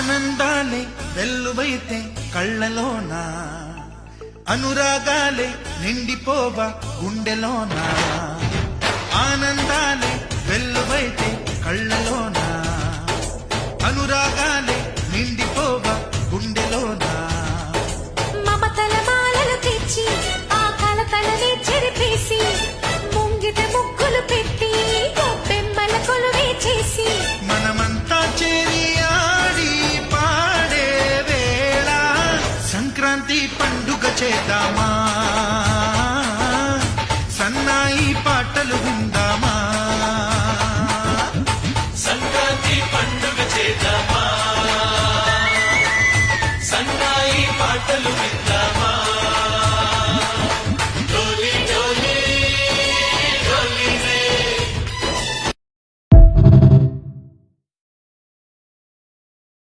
ఆనందాలే వెల్లువైతే కళ్ళలోన, అనురాగాలే నిండిపోవా గుండెలోన. ఆనందాలే వెల్లువైతే కళ్ళలోన, అనురాగాలే నిండిపోవా గుండెలోన. మమతల మాలలు తెచ్చి ఆ కలతలనే చెరిపేసి, ముంగిట ముగ్గులు పెట్టి బెమ్మల కొలువే చేసి, మనమంతా చేరి ఆడి పాడే వేళ సంక్రాంతి పండుగ చేద్దామా.